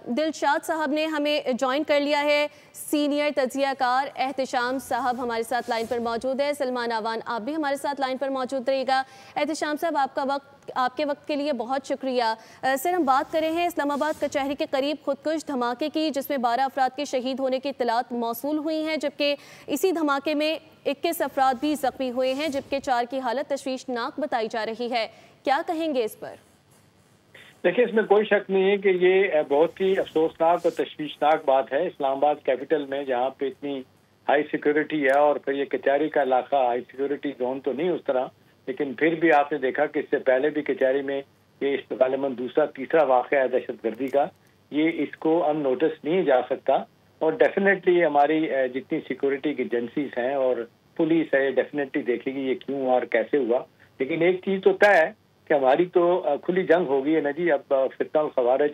دلشاد صاحب نے ہمیں جوائن کر لیا ہے، سینئر تجزیہ کار احتشام صاحب ہمارے ساتھ لائن پر موجود ہے۔ سلمان آوان آپ بھی ہمارے ساتھ لائن پر موجود رہے گا۔ احتشام صاحب آپ کے وقت کے لیے بہت شکریہ۔ سر ہم بات کر رہے ہیں اسلام آباد کچہری کے قریب خودکش دھماکے کی، جس میں 12 افراد کے شہید ہونے کی اطلاعات موصول ہوئی ہیں، جبکہ اسی دھماکے میں 21 افراد بھی زخمی ہوئے ہیں، جبکہ 4 کی حالت تشویشناک بتائی جا رہی ہے۔ کیا کہیں گے اس پر؟ دیکھیں، اس میں کوئی شک نہیں ہے کہ یہ بہت ہی افسوسناک اور تشویشناک بات ہے۔ اسلام آباد کیپٹل میں جہاں پہ اتنی ہائی سیکورٹی ہے، اور پھر یہ کچہری کا علاقہ ہائی سیکورٹی زون تو نہیں اس طرح، لیکن پھر بھی آپ نے دیکھا کہ اس سے پہلے بھی کچہری میں یہ غالباً دوسرا تیسرا واقعہ ہے دہشت گردی کا، یہ اس کو ان نوٹس نہیں جا سکتا۔ اور ڈیفینیٹلی ہماری جتنی سیکورٹی کی ایجنسیز ہیں اور پولیس ہے، ڈیفینیٹلی دیکھے گی یہ کیوں اور کیسے ہوا۔ لیکن ایک چیز تو طے ہے کہ ہماری تو کھلی جنگ ہو گئی ہے نا جی۔ اب فتنہ الخوارج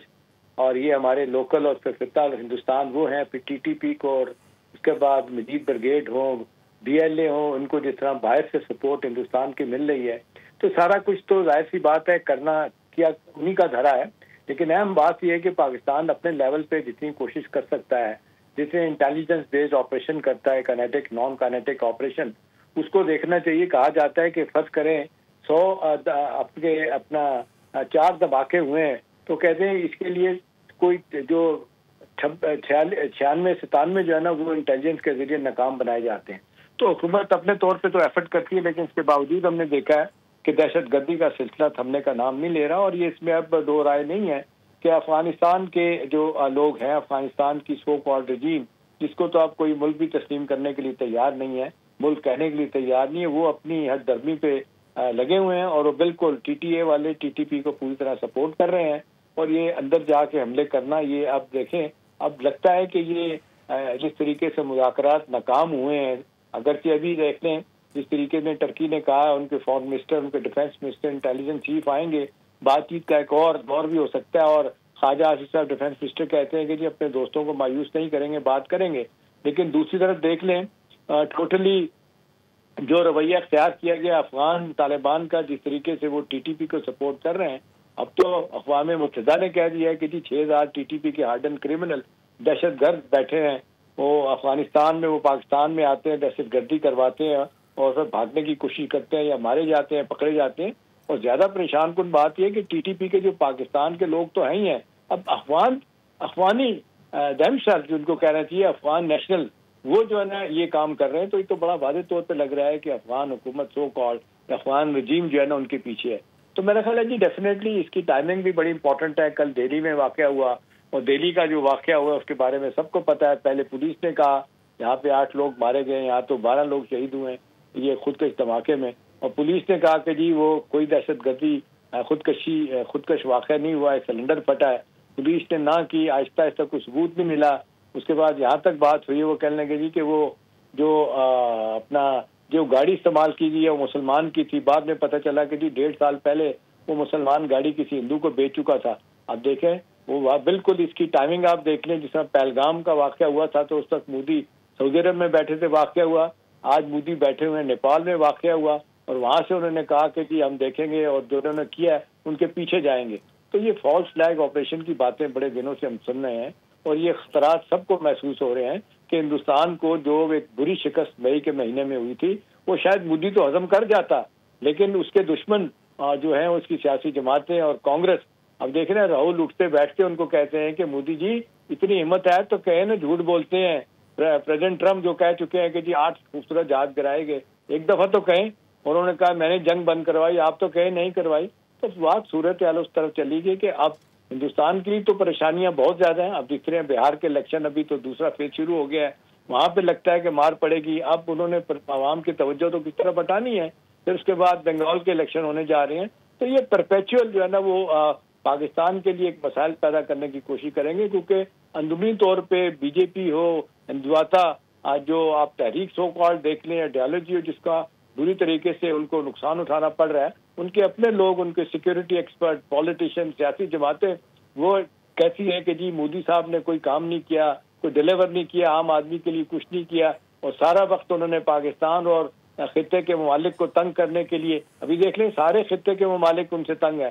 اور یہ ہمارے لوکل اور پھر فتنہ ہندوستان وہ ہیں، پھر ٹی ٹی پی کو، اور اس کے بعد مجید بریگیڈ ہوں، ڈی ایل اے ہوں، ان کو جس طرح باہر سے سپورٹ ہندوستان کی مل رہی ہے، تو سارا کچھ تو ظاہر سی بات ہے کرنا کیا انہی کا دھرا ہے۔ لیکن اہم بات یہ ہے کہ پاکستان اپنے لیول پہ جتنی کوشش کر سکتا ہے، جتنے انٹیلیجنس بیسڈ آپریشن کرتا ہے، کائنیٹک نان کائنیٹک آپریشن، اس کو دیکھنا چاہیے۔ کہا جاتا ہے کہ فرض کریں 100 اپنا 4 دھماکے ہوئے ہیں، تو کہتے ہیں اس کے لیے کوئی جو 96 97 جو ہے نا وہ انٹیلیجنس کے ذریعے ناکام بنائے جاتے ہیں۔ تو حکومت اپنے طور پہ تو ایفرٹ کرتی ہے، لیکن اس کے باوجود ہم نے دیکھا ہے کہ دہشت گردی کا سلسلہ تھمنے کا نام نہیں لے رہا۔ اور یہ اس میں اب دو رائے نہیں ہے کہ افغانستان کے جو لوگ ہیں، افغانستان کی سو کالڈ رجیم، جس کو تو آپ کوئی ملک بھی تسلیم کرنے کے لیے تیار نہیں ہے، ملک کہنے کے لیے تیار نہیں ہے، وہ اپنی حد درمی پہ لگے ہوئے ہیں، اور وہ بالکل ٹی ٹی اے والے ٹی ٹی پی کو پوری طرح سپورٹ کر رہے ہیں۔ اور یہ اندر جا کے حملے کرنا، یہ اب دیکھیں، اب لگتا ہے کہ یہ جس طریقے سے مذاکرات ناکام ہوئے ہیں، اگرچہ ابھی دیکھ لیں جس طریقے میں ٹرکی نے کہا، ان کے فارن منسٹر، ان کے ڈیفینس منسٹر، انٹیلیجنس چیف آئیں گے، بات چیت کا ایک اور دور بھی ہو سکتا ہے، اور خواجہ آصف صاحب ڈیفینس منسٹر کہتے ہیں کہ جی اپنے دوستوں کو مایوس نہیں کریں گے، بات کریں گے۔ لیکن دوسری طرف دیکھ لیں ٹوٹلی جو رویہ اختیار کیا گیا افغان طالبان کا، جس طریقے سے وہ ٹی ٹی پی کو سپورٹ کر رہے ہیں، اب تو اقوام متحدہ نے کہہ دیا ہے کہ جی 6000 ٹی ٹی پی کے ہارڈن کرمنل دہشت گرد بیٹھے ہیں، وہ افغانستان میں، وہ پاکستان میں آتے ہیں، دہشت گردی کرواتے ہیں اور پھر بھاگنے کی کوشش کرتے ہیں یا مارے جاتے ہیں، پکڑے جاتے ہیں۔ اور زیادہ پریشان کن بات یہ کہ ٹی ٹی پی کے جو پاکستان کے لوگ تو ہیں ہی ہیں، اب افغانی دہشت جن کو کہنا چاہیے افغان نیشنل، وہ جو ہے نا یہ کام کر رہے ہیں۔ تو یہ تو بڑا واضح طور پہ لگ رہا ہے کہ افغان حکومت سو کالڈ افغان رجیم جو ہے نا ان کے پیچھے ہے۔ تو میرا خیال ہے جی ڈیفینیٹلی اس کی ٹائمنگ بھی بڑی امپورٹنٹ ہے۔ کل دہلی میں واقعہ ہوا، اور دہلی کا جو واقعہ ہوا اس کے بارے میں سب کو پتا ہے۔ پہلے پولیس نے کہا یہاں پہ 8 لوگ مارے گئے، یہاں تو 12 لوگ شہید ہوئے ہیں یہ خودکش دھماکے میں، اور پولیس نے کہا کہ جی وہ کوئی دہشت گردی خودکش واقعہ نہیں ہوا ہے، سلنڈر پھٹا ہے۔ پولیس نے نہ کی، آہستہ آہستہ کوئی ثبوت نہیں ملا۔ اس کے بعد یہاں تک بات ہوئی، وہ کہنے لگے جی کہ وہ جو اپنا جو گاڑی استعمال کی گئی ہے وہ مسلمان کی تھی۔ بعد میں پتہ چلا کہ جی 1.5 سال پہلے وہ مسلمان گاڑی کسی ہندو کو بیچ چکا تھا۔ اب دیکھیں وہ بالکل اس کی ٹائمنگ آپ دیکھ لیں، جس طرح پہلگام کا واقعہ ہوا تھا تو اس وقت مودی سعودی عرب میں بیٹھے تھے، واقعہ ہوا۔ آج مودی بیٹھے ہوئے ہیں نیپال میں، واقعہ ہوا، اور وہاں سے انہوں نے کہا کہ جی ہم دیکھیں گے اور جو انہوں نے کیا ہے ان کے پیچھے جائیں گے۔ تو یہ فالس فلیگ آپریشن کی باتیں بڑے دنوں سے ہم سن رہے ہیں، اور یہ خطرات سب کو محسوس ہو رہے ہیں کہ ہندوستان کو جو ایک بری شکست مئی کے مہینے میں ہوئی تھی، وہ شاید مودی تو ہضم کر جاتا، لیکن اس کے دشمن جو ہیں اس کی سیاسی جماعتیں اور کانگریس، اب دیکھ رہے ہیں راہل اٹھتے بیٹھتے ان کو کہتے ہیں کہ مودی جی اتنی ہمت ہے تو کہیں نا جھوٹ بولتے ہیں۔ پریزیڈنٹ ٹرمپ جو کہہ چکے ہیں کہ جی 8 خوبصورت جہاز گرائے گئے، ایک دفعہ تو کہیں، انہوں نے کہا میں نے جنگ بند کروائی، آپ تو کہیں نہیں کروائی۔ تو بات صورتحال اس طرف چلی گئی کہ اب ہندوستان کی تو پریشانیاں بہت زیادہ ہیں۔ اب دیکھ رہے ہیں بہار کے الیکشن ابھی تو دوسرا فیز شروع ہو گیا ہے، وہاں پہ لگتا ہے کہ مار پڑے گی۔ اب انہوں نے عوام کی توجہ تو کس طرح بٹانی ہے، پھر اس کے بعد بنگال کے الیکشن ہونے جا رہے ہیں۔ تو یہ پرپیچول جو ہے نا وہ پاکستان کے لیے ایک مسائل پیدا کرنے کی کوشش کریں گے، کیونکہ اندرونی طور پہ بی جے پی ہو، ہندوتا جو آپ تحریک سو کالڈ دیکھ لیں، آئیڈیالوجی ہو جس کا بری طریقے سے ان کو نقصان اٹھانا پڑ رہا ہے، ان کے اپنے لوگ، ان کے سیکیورٹی ایکسپرٹ، پولیٹیشین، سیاسی جماعتیں وہ کہتی ہیں کہ جی مودی صاحب نے کوئی کام نہیں کیا، کوئی ڈیلیور نہیں کیا، عام آدمی کے لیے کچھ نہیں کیا، اور سارا وقت انہوں نے پاکستان اور خطے کے ممالک کو تنگ کرنے کے لیے، ابھی دیکھ لیں سارے خطے کے ممالک ان سے تنگ ہے۔